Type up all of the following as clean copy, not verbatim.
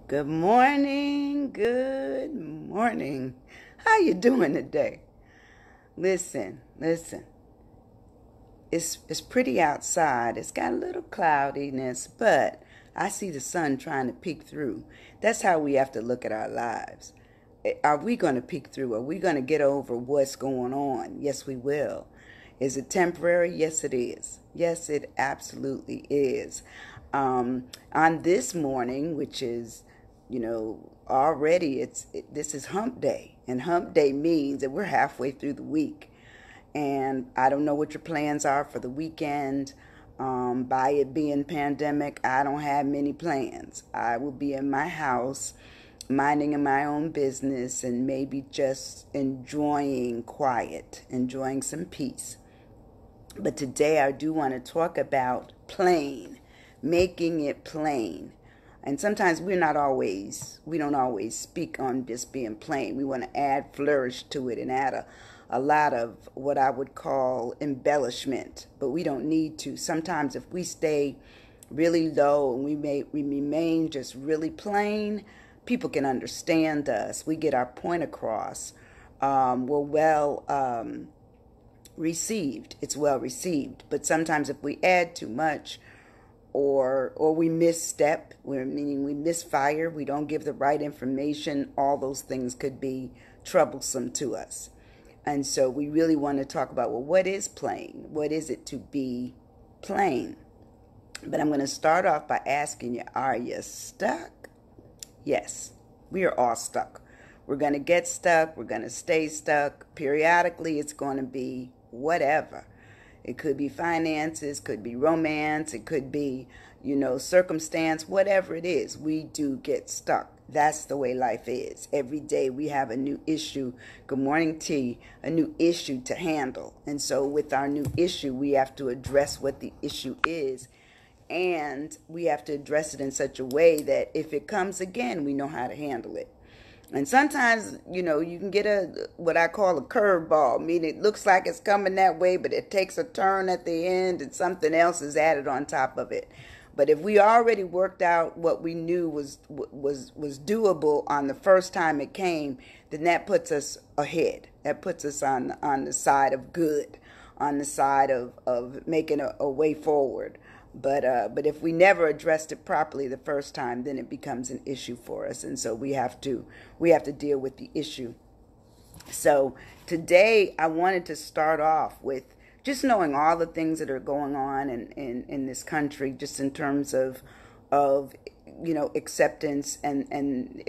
Good morning. Good morning. How you doing today? Listen. It's pretty outside. It's got a little cloudiness, but I see the sun trying to peek through. That's how we have to look at our lives. Are we going to peek through? Are we going to get over what's going on? Yes, we will. Is it temporary? Yes, it is. Yes, it absolutely is. On this morning, which is, already this is hump day. And hump day means that we're halfway through the week. And I don't know what your plans are for the weekend. By it being pandemic, I don't have many plans. I will be in my house, minding my own business, and maybe just enjoying quiet, enjoying some peace. But today I do want to talk about plain, making it plain. And sometimes we don't always speak on just being plain. We want to add flourish to it and add a lot of what I would call embellishment, but we don't need to. Sometimes if we stay really low and we remain just really plain, people can understand us. We get our point across. We're well received. It's well received. But sometimes if we add too much, or we misstep, meaning we misfire, we don't give the right information, all those things could be troublesome to us. And so we really want to talk about, well, what is plain? What is it to be plain? But I'm going to start off by asking you, are you stuck? Yes, we are all stuck. We're going to get stuck. We're going to stay stuck. Periodically, it's going to be whatever. It could be finances, could be romance, it could be, circumstance, whatever it is, we do get stuck. That's the way life is. Every day we have a new issue. Good morning, T. A new issue to handle. And so with our new issue, we have to address what the issue is. And we have to address it in such a way that if it comes again, we know how to handle it. And sometimes, you can get what I call a curveball, meaning it looks like it's coming that way, but it takes a turn at the end and something else is added on top of it. But if we already worked out what we knew was doable on the first time it came, then that puts us ahead. That puts us on the side of good, on the side of making a way forward. But if we never addressed it properly the first time, then it becomes an issue for us, and so we have to deal with the issue. So today I wanted to start off with just knowing all the things that are going on in this country, just in terms of acceptance, and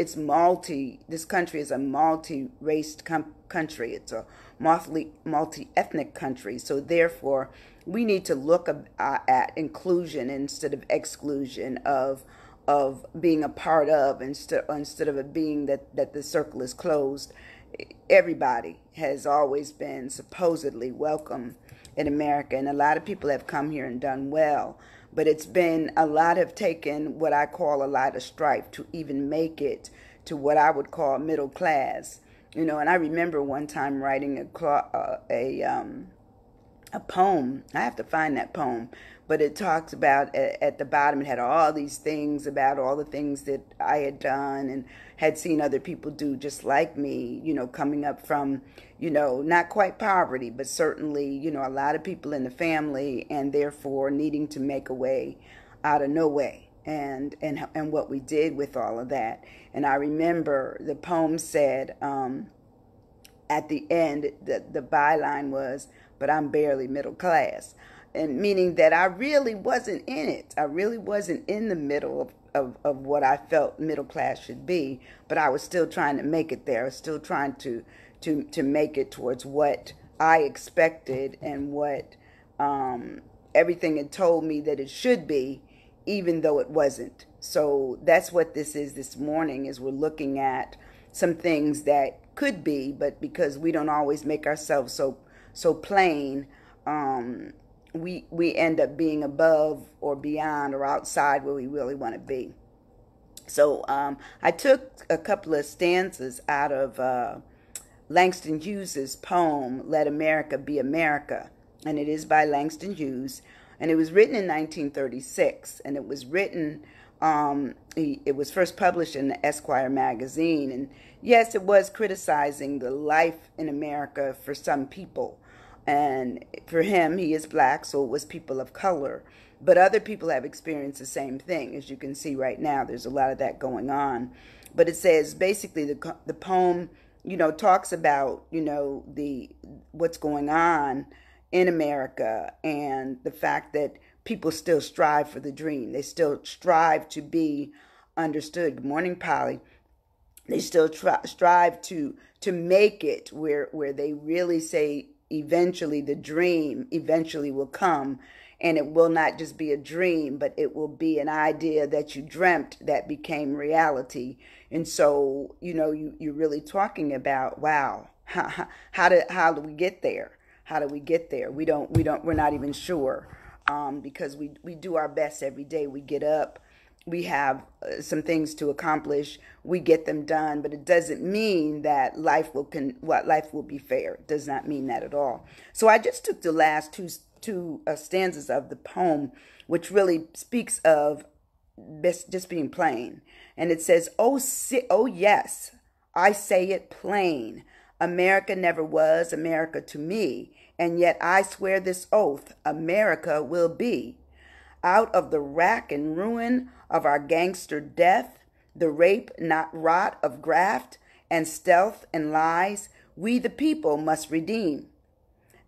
this country is a multi-raced country. It's a multi-ethnic country. So therefore, we need to look at inclusion instead of exclusion, of being a part of instead of it being that the circle is closed. Everybody has always been supposedly welcome in America, and a lot of people have come here and done well. But a lot have taken what I call a lot of strife to even make it to what I would call middle class. And I remember one time writing a poem. I have to find that poem, but it talks about, at the bottom, it had all these things about all the things that I had done and had seen other people do just like me, coming up from, not quite poverty, but certainly, a lot of people in the family, and therefore needing to make a way out of no way, and what we did with all of that. And I remember the poem said, at the end, the byline was, but I'm barely middle class. And meaning that I really wasn't in it. I really wasn't in the middle of what I felt middle class should be, but I was still trying to make it there. I was still trying to make it towards what I expected and what everything had told me that it should be, even though it wasn't. So that's what this is this morning, is we're looking at some things that could be, but because we don't always make ourselves so plain, we end up being above or beyond or outside where we really want to be. So I took a couple of stanzas out of Langston Hughes's poem, Let America Be America. And it is by Langston Hughes. And it was written in 1936. And it was written It was first published in the Esquire magazine, and yes, it was criticizing the life in America for some people. And for him, he is black, so it was people of color. But other people have experienced the same thing. As you can see right now, there's a lot of that going on. But it says basically the poem, talks about, the what's going on in America and the fact that people still strive for the dream. They still strive to be understood. Good morning, Polly. They still strive to make it where they really say eventually the dream eventually will come, and it will not just be a dream, but it will be an idea that you dreamt that became reality. And so, you're really talking about, wow, how do we get there? How do we get there? We're not even sure, because we do our best every day. We get up, we have some things to accomplish, we get them done, but it doesn't mean that life will be fair. It does not mean that at all. So I just took the last two stanzas of the poem, which really speaks of just being plain. And it says, oh yes, I say it plain. America never was America to me, and yet I swear this oath, America will be. Out of the rack and ruin of our gangster death, the rape not rot of graft, and stealth and lies, we the people must redeem.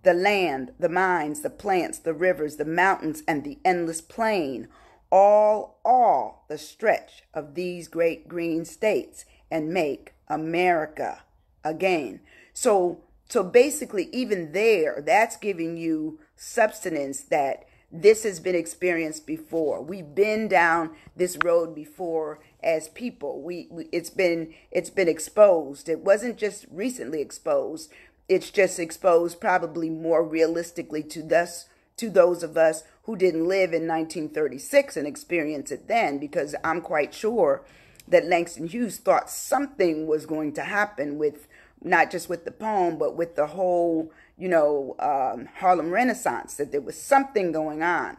The land, the mines, the plants, the rivers, the mountains, and the endless plain, all the stretch of these great green states, and make America again. So basically, even there, that's giving you substance that this has been experienced before. We've been down this road before as people. It's been exposed. It wasn't just recently exposed. It's just exposed probably more realistically to those of us who didn't live in 1936 and experience it then, because I'm quite sure that Langston Hughes thought something was going to happen with, not just with the poem, but with the whole, Harlem Renaissance, that there was something going on.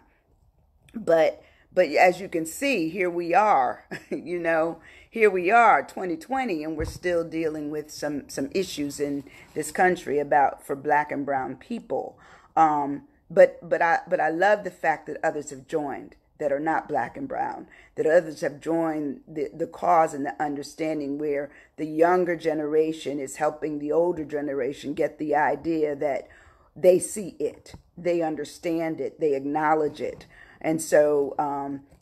But as you can see, here we are, here we are, 2020, and we're still dealing with some issues in this country for black and brown people. But I love the fact that others have joined, that are not black and brown, that others have joined the cause and the understanding, where the younger generation is helping the older generation get the idea that they see it, they understand it, they acknowledge it. And so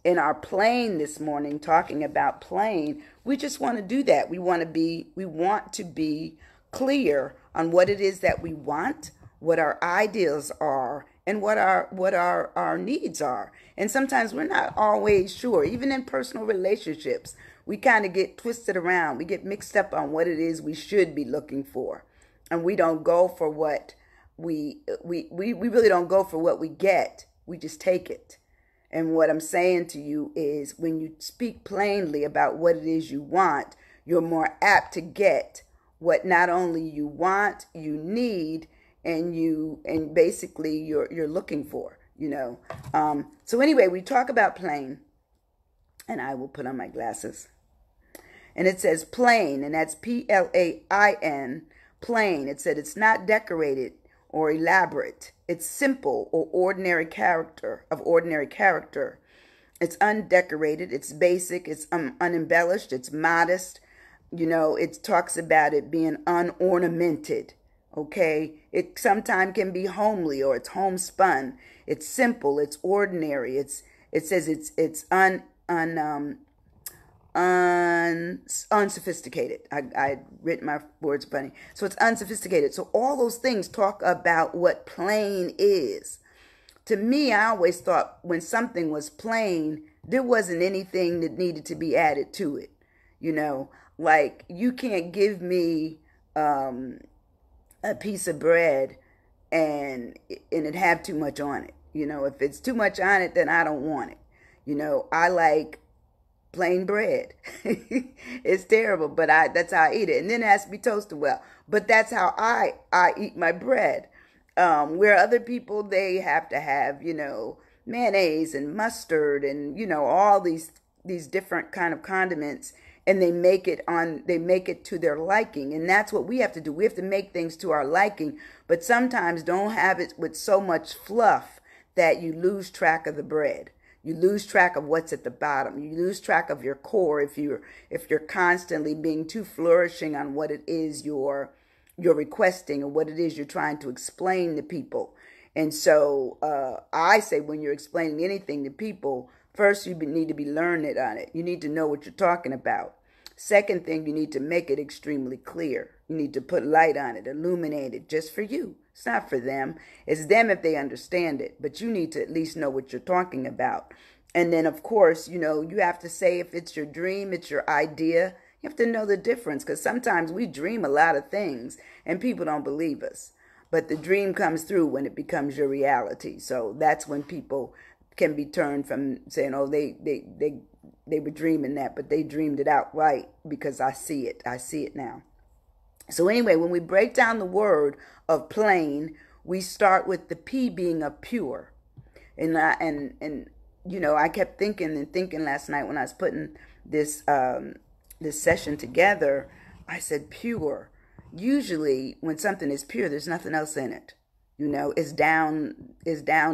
in our plane this morning, talking about plane, we just want to do that. We want to be clear on what it is that we want, what our ideals are, and what our needs are. And sometimes we're not always sure. Even in personal relationships, we kind of get twisted around. We get mixed up on what it is we should be looking for. And we don't go for what we really don't go for what we get. We just take it. And what I'm saying to you is, when you speak plainly about what it is you want, you're more apt to get what not only you want, you need, and basically you're looking for, So anyway, we talk about plain, and I will put on my glasses. And it says plain, and that's Plain, plain. It said it's not decorated or elaborate. It's simple or ordinary character. It's undecorated, it's basic, it's unembellished, it's modest. It talks about it being unornamented. Okay, it sometimes can be homely, or it's homespun. It's simple, it's ordinary. It says it's unsophisticated. I written my words funny. So it's unsophisticated. So all those things talk about what plain is. To me, I always thought when something was plain, there wasn't anything that needed to be added to it. Like, you can't give me a piece of bread and it have too much on it. If it's too much on it, then I don't want it. I like plain bread. It's terrible, but that's how I eat it. And then it has to be toasted well. But that's how I eat my bread. Where other people, they have to have, mayonnaise and mustard and, all these, these different kind of condiments, and they make it to their liking. And that's what we have to do. We have to make things to our liking, but sometimes don't have it with so much fluff that you lose track of the bread. You lose track of what's at the bottom. You lose track of your core if you're constantly being too flourishing on what it is you're requesting or what it is you're trying to explain to people. And so I say, when you're explaining anything to people, first you need to be learned on it. You need to know what you're talking about. Second thing, you need to make it extremely clear. You need to put light on it, illuminate it just for you. It's not for them. It's them if they understand it, but you need to at least know what you're talking about. And then, of course, you have to say if it's your dream, it's your idea. You have to know the difference, because sometimes we dream a lot of things and people don't believe us. But the dream comes through when it becomes your reality. So that's when people can be turned from saying, oh, they were dreaming that, but they dreamed it outright, because I see it. I see it now. So anyway, when we break down the word of plain, we start with the P being of pure. And I kept thinking last night when I was putting this session together. I said pure. Usually when something is pure, there's nothing else in it. It's down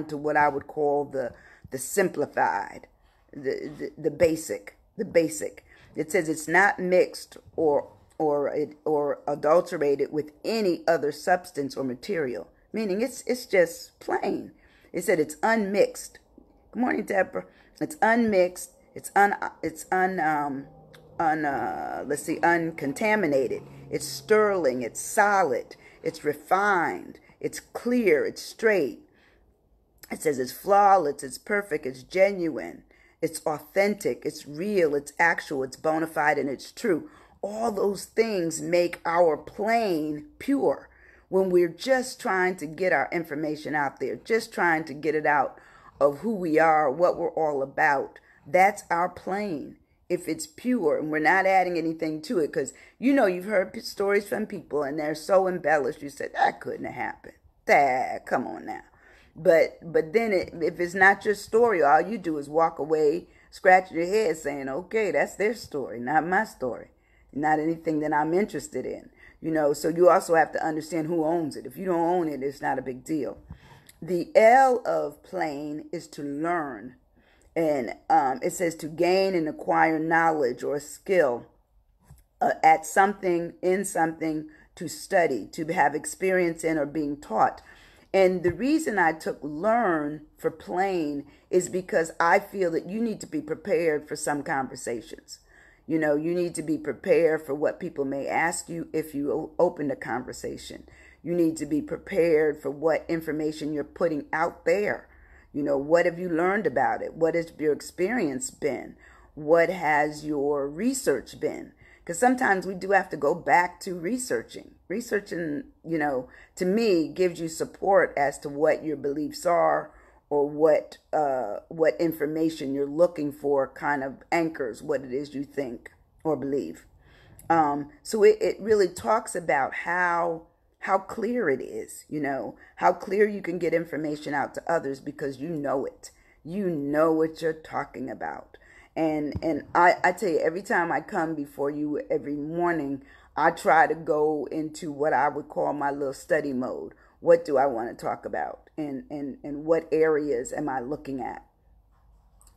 to what I would call the simplified, the basic. It says it's not mixed or adulterated with any other substance or material, meaning it's just plain. It said it's unmixed. Good morning, Deborah. It's unmixed. It's uncontaminated. It's sterling. It's solid. It's refined. It's clear. It's straight. It says it's flawless. It's perfect. It's genuine. It's authentic. It's real. It's actual. It's bona fide, and it's true. All those things make our plain pure. When we're just trying to get our information out there, just trying to get it out of who we are, what we're all about, that's our plain. If it's pure and we're not adding anything to it, because you've heard stories from people and they're so embellished, you said that couldn't have happened. Come on now. But then if it's not your story, all you do is walk away, scratch your head saying, okay, that's their story, not my story, not anything that I'm interested in. So you also have to understand who owns it. If you don't own it, it's not a big deal. The L of plain is to learn. And it says to gain and acquire knowledge or skill at something, in something, to study, to have experience in, or being taught. And the reason I took learn for plain is because I feel that you need to be prepared for some conversations. You need to be prepared for what people may ask you if you open a conversation. You need to be prepared for what information you're putting out there. What have you learned about it? What has your experience been? What has your research been? Because sometimes we do have to go back to researching. Researching, to me, gives you support as to what your beliefs are, or what information you're looking for kind of anchors what it is you think or believe. So it really talks about how clear it is, how clear you can get information out to others because you know it. You know what you're talking about. And I tell you, every time I come before you every morning, I try to go into what I would call my little study mode. What do I want to talk about? And what areas am I looking at?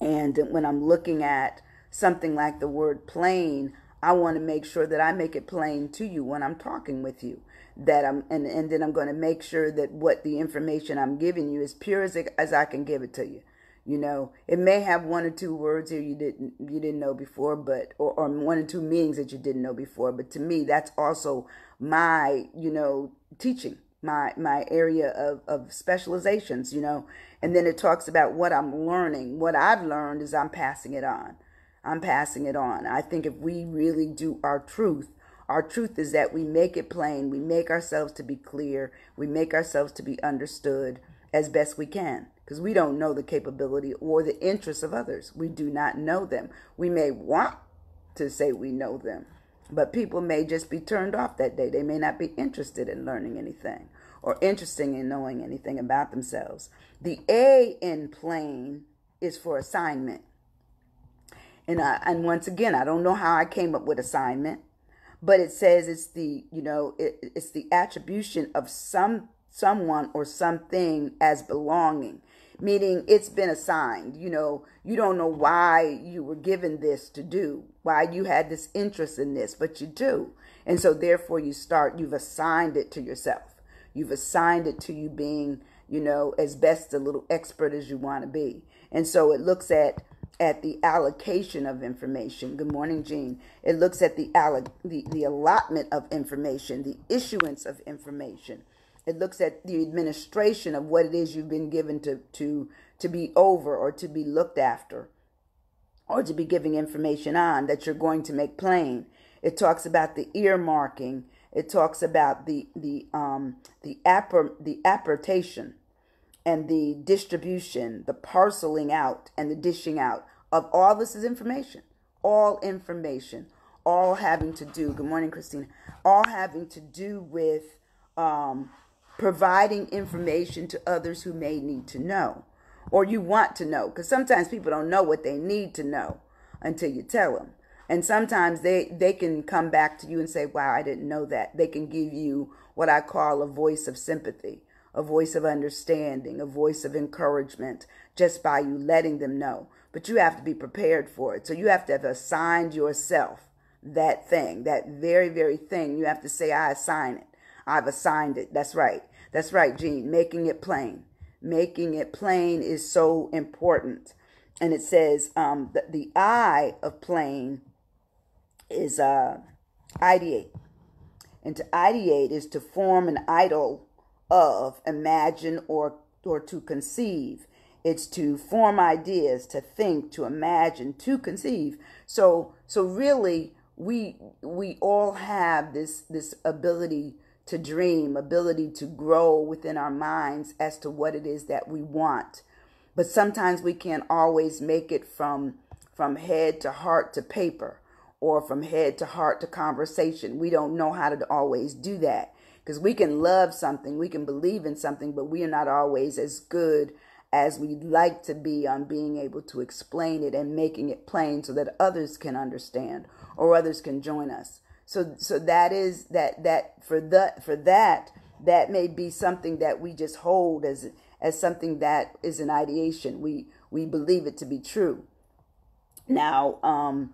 And when I'm looking at something like the word plain, I want to make sure that I make it plain to you when I'm talking with you. And then I'm going to make sure that what the information I'm giving you is pure as I can give it to you. It may have one or two words here you didn't know before, but or one or two meanings that you didn't know before. But to me, that's also my teaching, my area of specializations. And then it talks about what I'm learning. What I've learned is I'm passing it on. I think if we really do our truth is that we make it plain. We make ourselves to be clear. We make ourselves to be understood as best we can, because we don't know the capability or the interests of others. We do not know them. We may want to say we know them, but people may just be turned off that day. They may not be interested in learning anything or interested in knowing anything about themselves. The A in plain is for assignment. And once again, I don't know how I came up with assignment, but it says it's the, it's the attribution of someone or something as belonging, meaning it's been assigned. You don't know why you were given this to do, why you had this interest in this, but you do. And so therefore you've assigned it to yourself. You've assigned it to you being, as best a little expert as you want to be. And so it looks at the allocation of information. Good morning, Jean. It looks at the allotment of information, the issuance of information. It looks at the administration of what it is you've been given to be over or to be looked after or to be giving information on that you're going to make plain. It talks about the earmarking. It talks about the apportation and the distribution, the parceling out and the dishing out of all this is information. All information, all having to do, good morning, Christina, all having to do with providing information to others who may need to know or you want to know. Because sometimes people don't know what they need to know until you tell them. And sometimes they can come back to you and say, wow, I didn't know that. They can give you what I call a voice of sympathy, a voice of understanding, a voice of encouragement, just by you letting them know. But you have to be prepared for it. So you have to have assigned yourself that thing, that very, very thing. You have to say, I assign it. I've assigned it. That's right. That's right, Jean. Making it plain. Making it plain is so important. And it says that the I of plain is ideate. And to ideate is to form an idol of, imagine, or to conceive. It's to form ideas, to think, to imagine, to conceive. So really, we all have this ability to dream, ability to grow within our minds as to what it is that we want. But sometimes we can't always make it from head to heart to paper or from head to heart to conversation. We don't know how to always do that because we can love something, we can believe in something, but we are not always as good as we'd like to be on being able to explain it and making it plain so that others can understand or others can join us. So that is that for that may be something that we just hold as something that is an ideation. We believe it to be true. Now,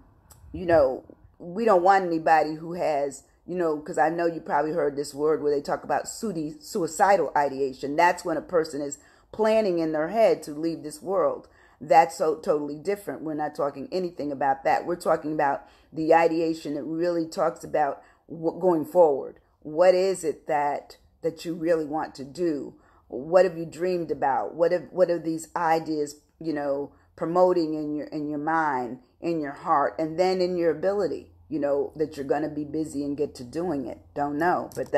we don't want anybody who has, because I know you probably heard this word where they talk about suicidal ideation. That's when a person is planning in their head to leave this world. That's so totally different. We're not talking anything about that. We're talking about the ideation that really talks about going forward. What is it that you really want to do? What have you dreamed about? What are these ideas, promoting in your mind, in your heart, and then in your ability, that you're going to be busy and get to doing it. Don't know, but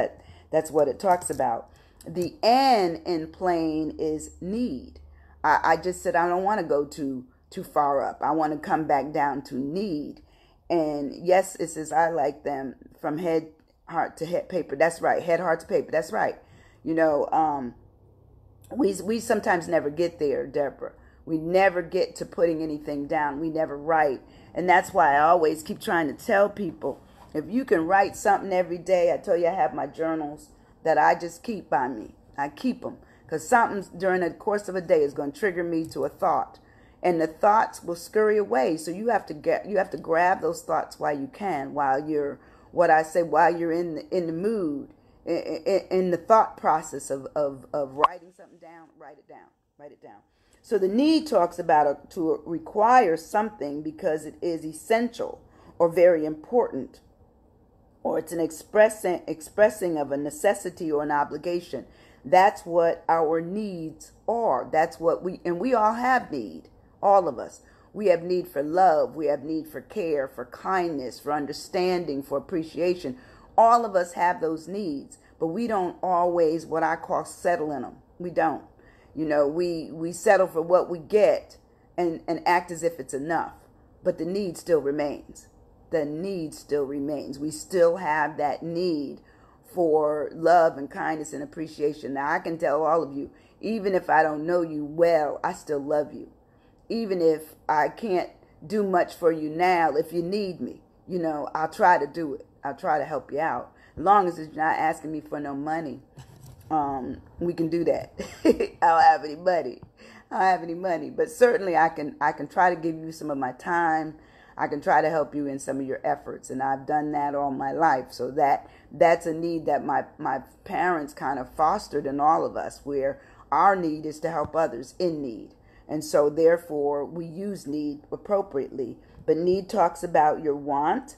that's what it talks about. The N in plain is need. I just said I don't want to go too far up. I want to come back down to need. And yes, it says I like them from head, heart to head paper. That's right. Head, heart to paper. That's right. We sometimes never get there, Deborah. We never get to putting anything down. We never write. And that's why I always keep trying to tell people, if you can write something every day, I tell you I have my journals that I just keep by me. I keep them because something during the course of a day is going to trigger me to a thought. And the thoughts will scurry away. So you have to grab those thoughts while you can, while you're in the mood, in the thought process of writing something down. Write it down. So the need talks about to require something because it is essential or very important, or it's an expressing of a necessity or an obligation. That's what our needs are. That's what we all have need. All of us. We have need for love. We have need for care, for kindness, for understanding, for appreciation. All of us have those needs, but we don't always, what I call, settle in them. We don't. We settle for what we get and act as if it's enough. But the need still remains. The need still remains. We still have that need for love and kindness and appreciation. Now, I can tell all of you, even if I don't know you well, I still love you. Even if I can't do much for you now. If you need me, I'll try to do it. I'll try to help you out. As long as it's not asking me for no money, we can do that. I don't have any money. But certainly I can try to give you some of my time. I can try to help you in some of your efforts, and I've done that all my life. So that's a need that my parents kind of fostered in all of us, where our need is to help others in need. And so therefore we use need appropriately. But need talks about your want.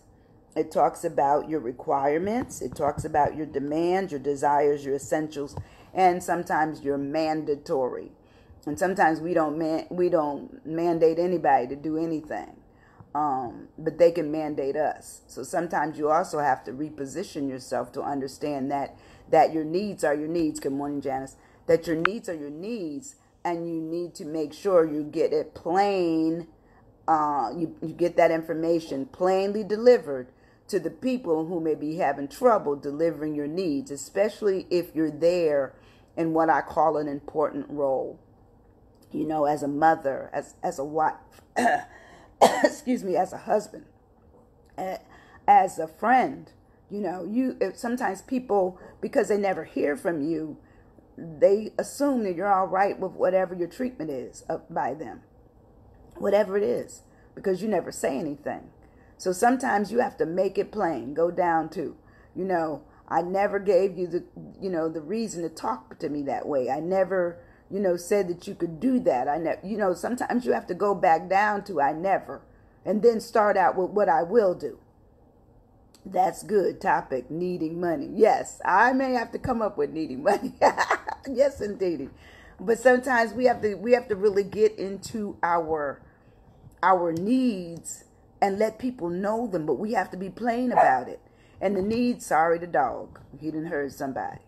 It talks about your requirements. It talks about your demands, your desires, your essentials, and sometimes your mandatory. And sometimes we don't mandate anybody to do anything, but they can mandate us. So sometimes you also have to reposition yourself to understand that your needs are your needs. Good morning, Janice. That your needs are your needs, and you need to make sure you get it plain. You get that information plainly delivered to the people who may be having trouble delivering your needs, especially if you're there in what I call an important role. As a mother, as a wife, excuse me, as a husband, as a friend. Sometimes people, because they never hear from you, they assume that you're all right with whatever your treatment is by them, whatever it is, because you never say anything. So sometimes you have to make it plain. Go down to, I never gave you the reason to talk to me that way. I never, said that you could do that. I never, sometimes you have to go back down to I never, and then start out with what I will do. That's good topic, needing money. Yes, I may have to come up with needing money. Yes, indeed. But sometimes we have to really get into our needs and let people know them, but we have to be plain about it. And the needs, sorry, the dog, he done heard somebody.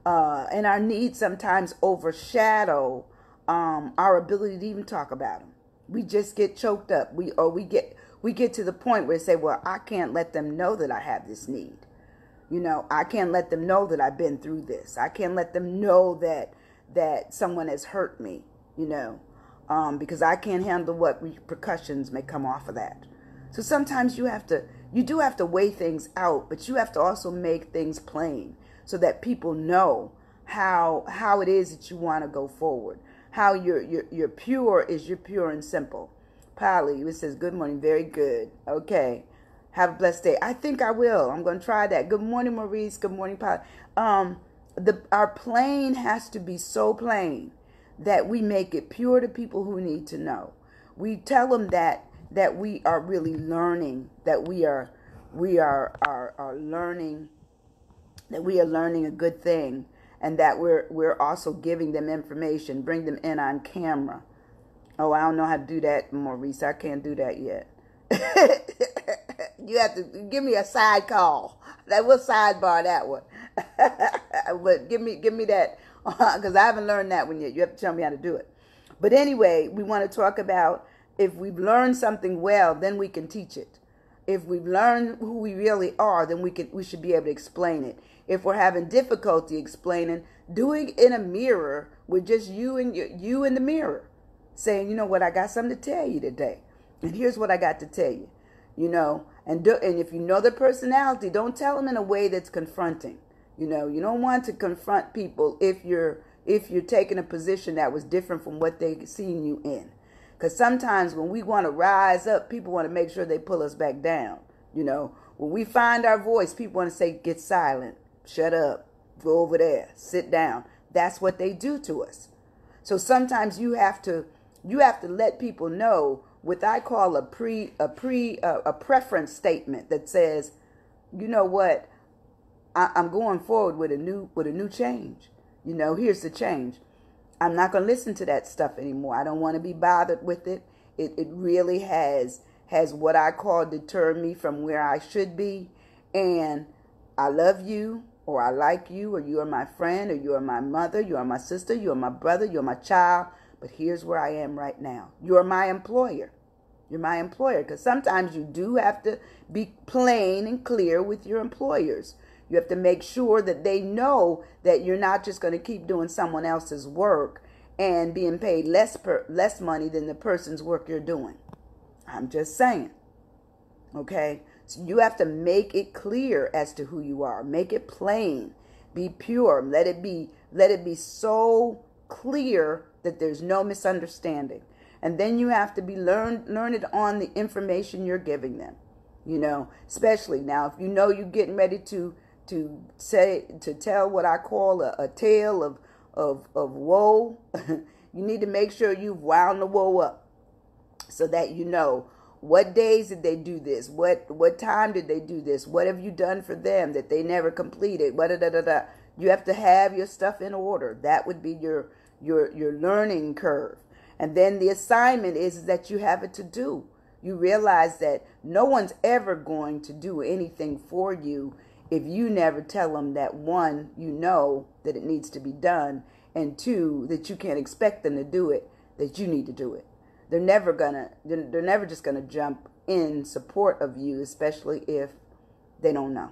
And our needs sometimes overshadow our ability to even talk about them. We just get choked up. We get to the point where they say, well, I can't let them know that I have this need. I can't let them know that I've been through this. I can't let them know that someone has hurt me, because I can't handle what repercussions may come off of that. So sometimes you do have to weigh things out, but you have to also make things plain so that people know how it is that you want to go forward. How you're pure is you're pure and simple. Polly, it says, good morning, very good. Okay, have a blessed day. I think I will. I'm going to try that. Good morning, Maurice. Good morning, Polly. Our plain has to be so plain that we make it pure to people who need to know. We tell them that we are really learning, that we are learning, that we are learning a good thing, and that we're also giving them information, bring them in on camera. Oh, I don't know how to do that, Maurice. I can't do that yet. You have to give me a side call. We'll sidebar that one. But give me that, because I haven't learned that one yet. You have to tell me how to do it. But anyway, we want to talk about, if we've learned something well, then we can teach it. If we've learned who we really are, then we should be able to explain it. If we're having difficulty explaining, doing it in a mirror with just you in the mirror, saying, you know what, I got something to tell you today, and here's what I got to tell you, and if you know their personality, don't tell them in a way that's confronting. You don't want to confront people if you're taking a position that was different from what they seen you in. Because sometimes when we want to rise up, people want to make sure they pull us back down. When we find our voice, people want to say, get silent, shut up, go over there, sit down. That's what they do to us. So sometimes you have to let people know what I call a preference statement that says, you know what, I'm going forward with a new change. Here's the change. I'm not going to listen to that stuff anymore. I don't want to be bothered with it. It really has what I call deterred me from where I should be. And I love you, or I like you, or you are my friend, or you are my mother, you are my sister, you are my brother, you are my child. But here's where I am right now. You're my employer. You're my employer. Because sometimes you do have to be plain and clear with your employers. You have to make sure that they know that you're not just going to keep doing someone else's work and being paid less money than the person's work you're doing. I'm just saying. Okay? So you have to make it clear as to who you are. Make it plain. Be pure. Let it be so clear that there's no misunderstanding. And then you have to be learned on the information you're giving them. You know, especially now, if you know you're getting ready to tell what I call a tale of woe, you need to make sure you've wound the woe up so that you know what days did they do this, what time did they do this, what have you done for them that they never completed, You have to have your stuff in order. That would be your learning curve. And then the assignment is that you have it to do. You realize that no one's ever going to do anything for you if you never tell them that, one, you know that it needs to be done, and two, that you can't expect them to do it, that you need to do it. They're never just gonna jump in support of you, especially if they don't know.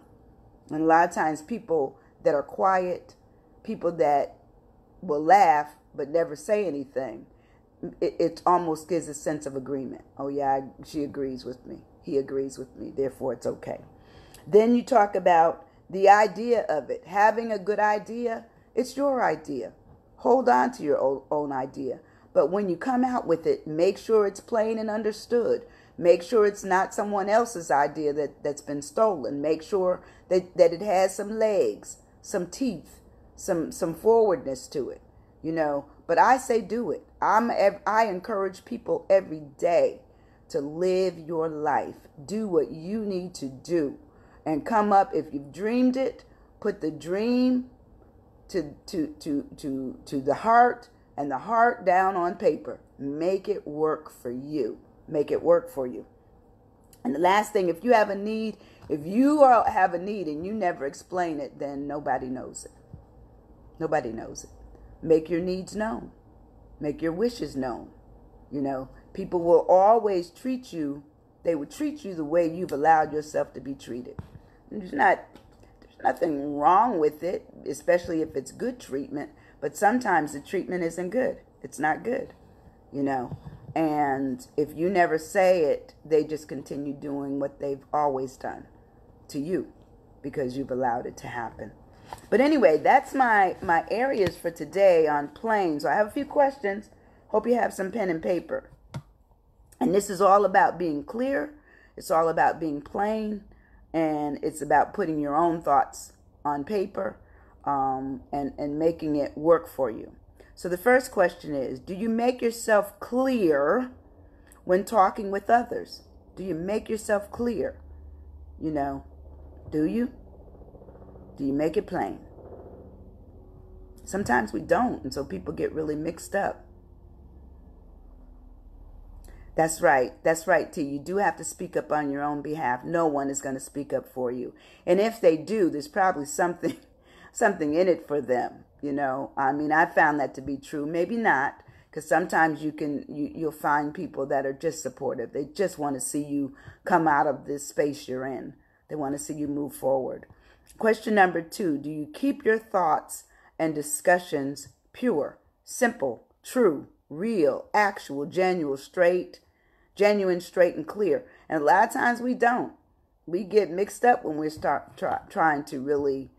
And a lot of times people that are quiet, people that will laugh but never say anything, it almost gives a sense of agreement. Oh yeah, she agrees with me. He agrees with me. Therefore, it's okay. Then you talk about the idea of it. Having a good idea, it's your idea. Hold on to your own idea. But when you come out with it, make sure it's plain and understood. Make sure it's not someone else's idea that's been stolen. Make sure that it has some legs, some teeth, some forwardness to it. You know, but I say do it. I encourage people every day to live your life. Do what you need to do. And come up, if you've dreamed it, put the dream to the heart and the heart down on paper. Make it work for you. Make it work for you. And the last thing, if you have a need, if you have a need and you never explain it, then nobody knows it. Nobody knows it. Make your needs known. Make your wishes known. You know, people will always treat you, they will treat you the way you've allowed yourself to be treated. There's nothing wrong with it, especially if it's good treatment, but sometimes the treatment isn't good. It's not good, you know. And if you never say it, they just continue doing what they've always done to you because you've allowed it to happen. But anyway, that's my areas for today on plain. So I have a few questions. Hope you have some pen and paper. And this is all about being clear. It's all about being plain. And it's about putting your own thoughts on paper and making it work for you. So the first question is, do you make yourself clear when talking with others? Do you make yourself clear? You know, do you? Do you make it plain? Sometimes we don't, and so people get really mixed up. That's right, T. You do have to speak up on your own behalf. No one is going to speak up for you. And if they do, there's probably something in it for them. You know, I mean, I found that to be true. Maybe not, because sometimes you'll find people that are just supportive. They just want to see you come out of this space you're in. They want to see you move forward. Question number 2, do you keep your thoughts and discussions pure, simple, true, real, actual, genuine, straight, and clear? And a lot of times we don't. We get mixed up when we start trying to really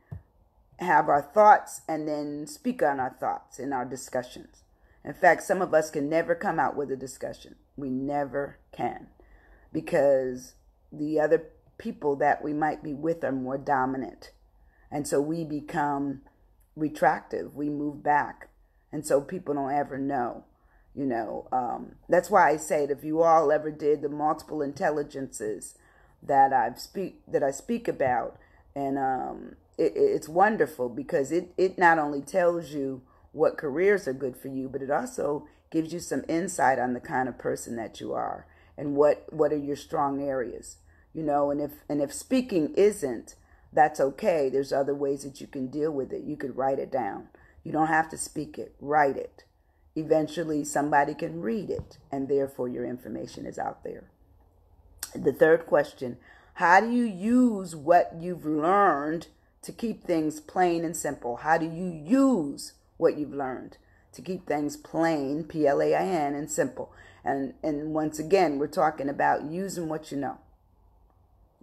have our thoughts and then speak on our thoughts in our discussions. In fact, some of us can never come out with a discussion. We never can, because the other people that we might be with are more dominant. And so we become retractive. We move back. And so people don't ever know. You know, that's why I say that if you all ever did the multiple intelligences that I speak about, and it's wonderful, because it not only tells you what careers are good for you, but it also gives you some insight on the kind of person that you are and what are your strong areas. You know, and if speaking isn't, that's okay. There's other ways that you can deal with it. You could write it down. You don't have to speak it. Write it. Eventually, somebody can read it, and therefore your information is out there. The third question, how do you use what you've learned to keep things plain and simple? How do you use what you've learned to keep things plain, P-L-A-I-N, and simple? And once again, we're talking about using what you know.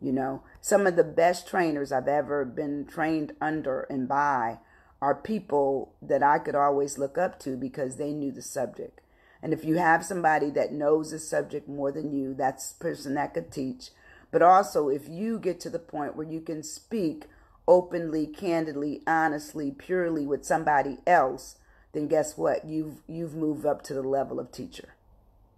You know, some of the best trainers I've ever been trained under and by are people that I could always look up to because they knew the subject. And if you have somebody that knows the subject more than you, that's the person that could teach. But also, if you get to the point where you can speak openly, candidly, honestly, purely with somebody else, then guess what? You've moved up to the level of teacher.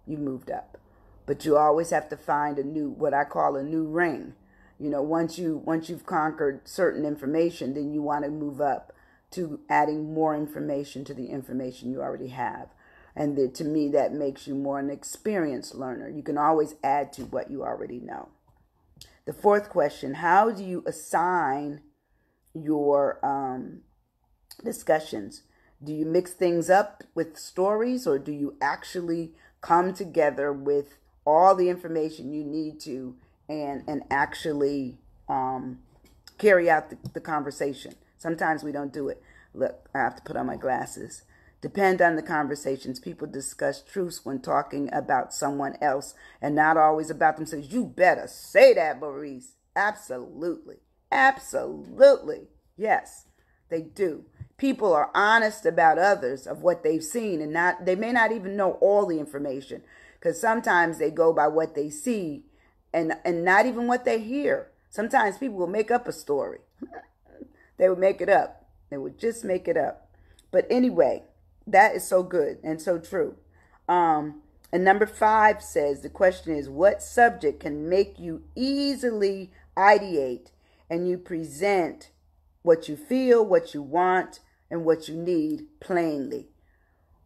You moved up. But you always have to find a new, what I call a new ring. You know, once you've conquered certain information, then you want to move up to adding more information to the information you already have. And to me, that makes you more an experienced learner. You can always add to what you already know. The fourth question, how do you assign your discussions? Do you mix things up with stories, or do you actually come together with all the information you need to and actually carry out the conversation? Sometimes we don't do it. Look, I have to put on my glasses. Depend on the conversations. People discuss truths when talking about someone else and not always about themselves. You better say that, Maurice. Absolutely. Absolutely. Yes, they do. People are honest about others of what they've seen, and they may not even know all the information, because sometimes they go by what they see and not even what they hear. Sometimes people will make up a story. They would make it up. They would just make it up. But anyway, that is so good and so true. And number 5 says, the question is, what subject can make you easily ideate and you present what you feel, what you want, and what you need plainly?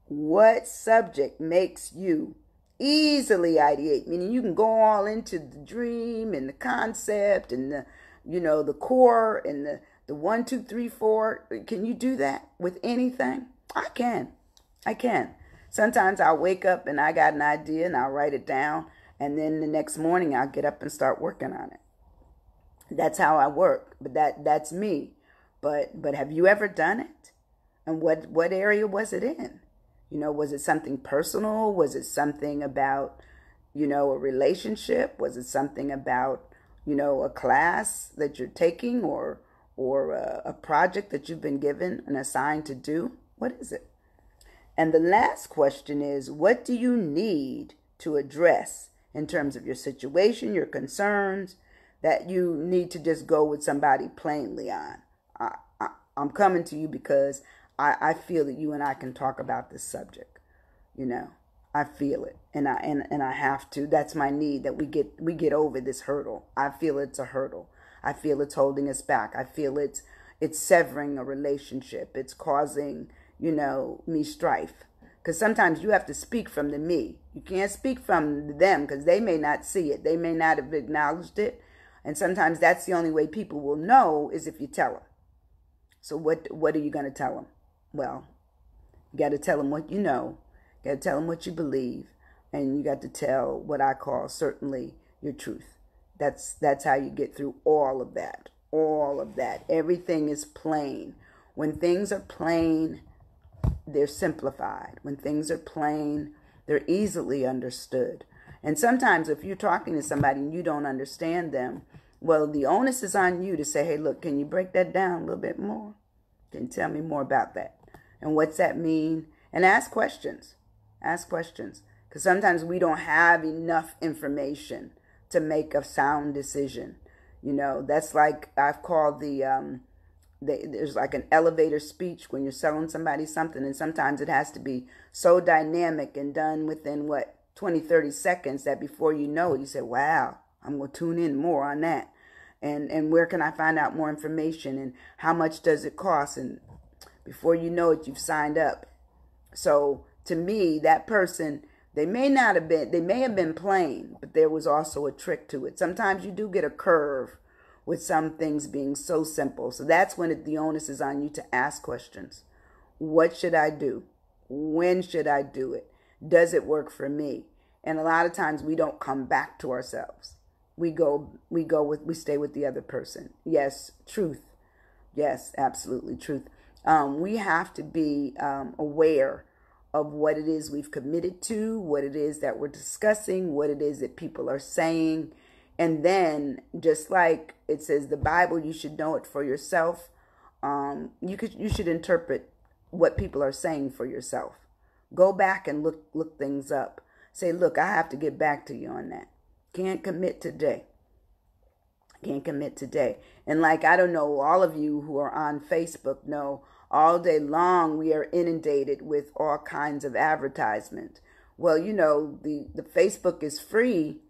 What subject makes you easily ideate? Meaning you can go all into the dream and the concept and the core and the 1, 2, 3, 4. Can you do that with anything? I can. Sometimes I'll wake up and I got an idea and I'll write it down, and then the next morning I'll get up and start working on it. That's how I work. But that's me. But have you ever done it? And what area was it in? Was it something personal? Was it something about, a relationship? Was it something about, a class that you're taking or a project that you've been given and assigned to do? What is it? And the last question is, what do you need to address in terms of your situation, your concerns, that you need to just go with somebody plainly on? I'm coming to you because I feel that you and I can talk about this subject. I feel it, and I have to. That's my need, that we get over this hurdle. I feel it's a hurdle. I feel it's holding us back. I feel it's severing a relationship. It's causing me strife. Because sometimes you have to speak from the me. You can't speak from them because they may not see it. They may not have acknowledged it. And sometimes that's the only way people will know is if you tell them. So what are you going to tell them? Well, you got to tell them what you know. You got to tell them what you believe. And you got to tell what I call certainly your truth. That's how you get through all of that. All of that. Everything is plain. When things are plain, they're simplified. When things are plain, they're easily understood. And sometimes if you're talking to somebody and you don't understand them, well, the onus is on you to say, hey, look, can you break that down a little bit more? Can you tell me more about that? And what's that mean? And ask questions. Ask questions. Because sometimes we don't have enough information to make a sound decision. That's like I've called there's like an elevator speech when you're selling somebody something, and sometimes it has to be so dynamic and done within 20, 30 seconds that before you know it, you say, wow, I'm going to tune in more on that. And where can I find out more information, and how much does it cost? And before you know it, you've signed up. So to me, that person, they may have been plain, but there was also a trick to it. Sometimes you do get a curve with some things being so simple. So that's when the onus is on you to ask questions. What should I do? When should I do it? Does it work for me? And a lot of times we don't come back to ourselves. We stay with the other person. Yes, truth. Yes, absolutely truth. We have to be aware of what it is we've committed to, what it is that we're discussing, what it is that people are saying. And then, just like it says the Bible, you should know it for yourself. You should interpret what people are saying for yourself. Go back and look things up. Say, look, I have to get back to you on that. Can't commit today. Can't commit today. And like, I don't know, all of you who are on Facebook know all day long we are inundated with all kinds of advertisement. Well, you know, the Facebook is free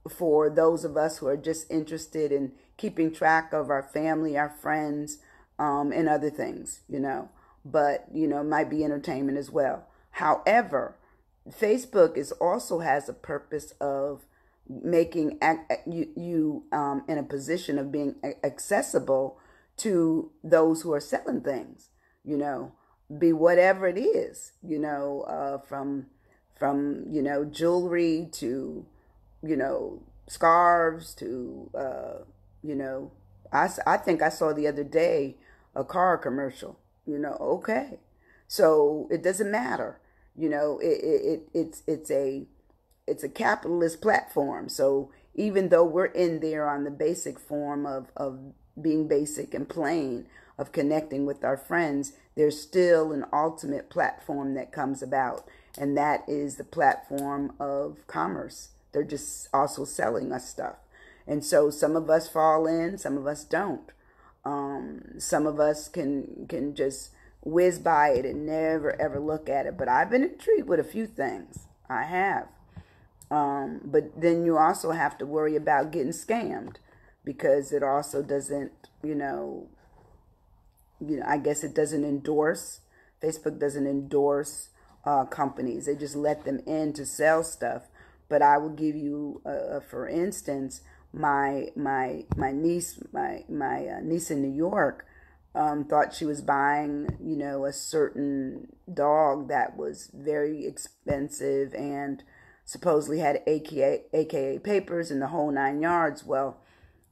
for those of us who are just interested in keeping track of our family, our friends, and other things, you know. But, you know, it might be entertainment as well. However, Facebook also has a purpose of making you in a position of being accessible to those who are selling things, you know, be whatever it is, you know, from you know, jewelry to, you know, scarves to you know, I think I saw the other day a car commercial, you know. Okay, so it doesn't matter, you know. It's a capitalist platform. So even though we're in there on the basic form of being basic and plain, of connecting with our friends, there's still an ultimate platform that comes about. And that is the platform of commerce. They're just also selling us stuff. And so some of us fall in, some of us don't. Some of us can just whiz by it and never ever look at it. But I've been intrigued with a few things. I have. But then you also have to worry about getting scammed, because it also doesn't, you know, I guess it doesn't endorse, Facebook doesn't endorse companies. They just let them in to sell stuff. But I will give you, for instance, my niece, my niece in New York, thought she was buying, you know, a certain dog that was very expensive and supposedly had AKA papers and the whole 9 yards. Well,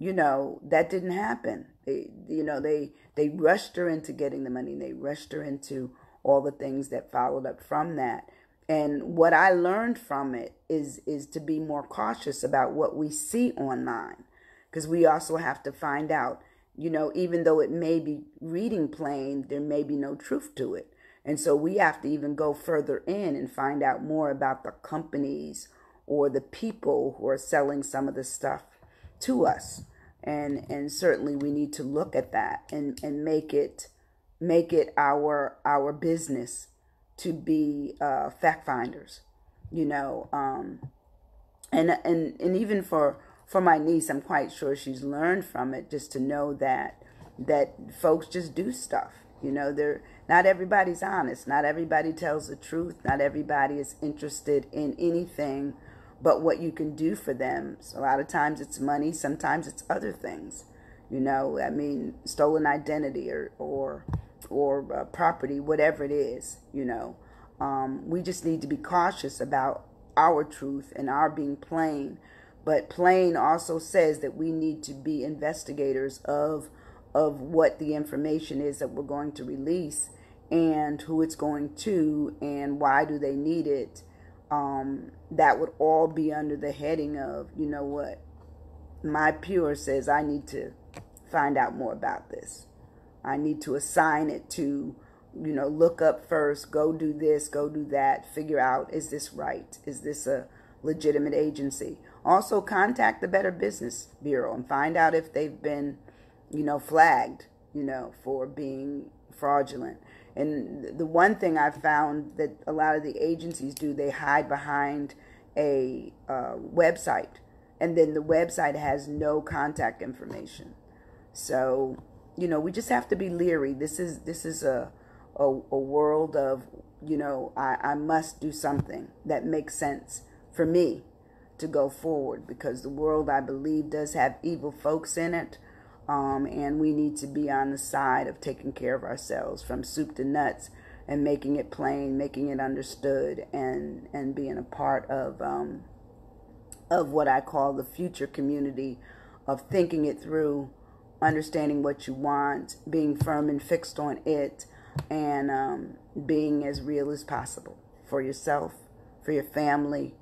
you know, that didn't happen. They rushed her into getting the money. They rushed her into all the things that followed up from that. And what I learned from it is to be more cautious about what we see online, because we also have to find out, you know, even though it may be reading plain, there may be no truth to it. And so we have to even go further in and find out more about the companies or the people who are selling some of the stuff to us. And certainly we need to look at that and make it our business to be fact finders, you know. And even for my niece, I'm quite sure she's learned from it, just to know that folks just do stuff. You know, not everybody's honest. Not everybody tells the truth. Not everybody is interested in anything but what you can do for them. So a lot of times it's money. Sometimes it's other things. You know, I mean, stolen identity or property, whatever it is. You know, we just need to be cautious about our truth and our being plain. But plain also says that we need to be investigators of what the information is that we're going to release, and who it's going to, and why do they need it. That would all be under the heading of, you know what, my pure says I need to find out more about this. I need to assign it to, you know, look up first, go do this, go do that, figure out, is this right? Is this a legitimate agency? Also contact the Better Business Bureau and find out if they've been, you know, flagged, you know, for being fraudulent. And the one thing I've found that a lot of the agencies do, they hide behind a website, and then the website has no contact information. So, you know, we just have to be leery. This is a world of, you know, I must do something that makes sense for me to go forward, because the world, I believe, does have evil folks in it. And we need to be on the side of taking care of ourselves from soup to nuts, and making it plain, making it understood, and being a part of what I call the future community, of thinking it through, understanding what you want, being firm and fixed on it, and being as real as possible. for yourself, for your family,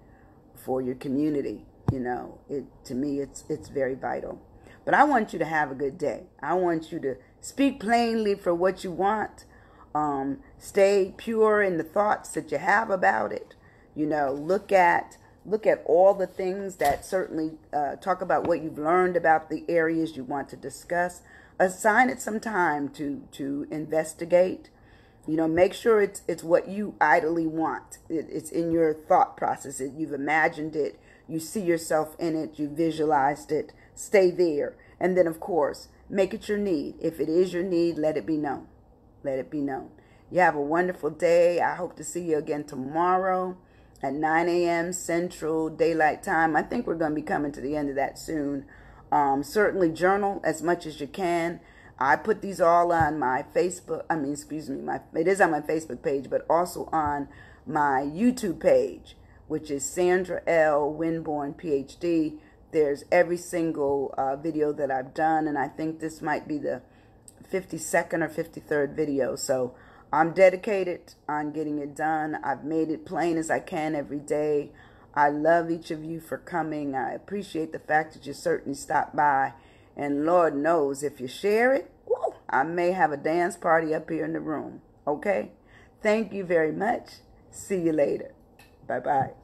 for your community. You know, to me, it's very vital. But I want you to have a good day. I want you to speak plainly for what you want. Stay pure in the thoughts that you have about it. You know, look at all the things that certainly talk about what you've learned about the areas you want to discuss. Assign it some time to investigate. You know, make sure it's what you idly want. It's in your thought process. You've imagined it. You see yourself in it. You visualized it. Stay there. And then, of course, make it your need. If it is your need, let it be known. Let it be known. You have a wonderful day. I hope to see you again tomorrow at 9 a.m. Central Daylight Time. I think we're going to be coming to the end of that soon. Certainly journal as much as you can. I put these all on my Facebook. It is on my Facebook page, but also on my YouTube page, which is Sandra L. Winborn, PhD. There's every single video that I've done, and I think this might be the 52nd or 53rd video. So I'm dedicated on getting it done. I've made it plain as I can every day. I love each of you for coming. I appreciate the fact that you certainly stopped by. And Lord knows, if you share it, woo, I may have a dance party up here in the room. Okay? Thank you very much. See you later. Bye-bye.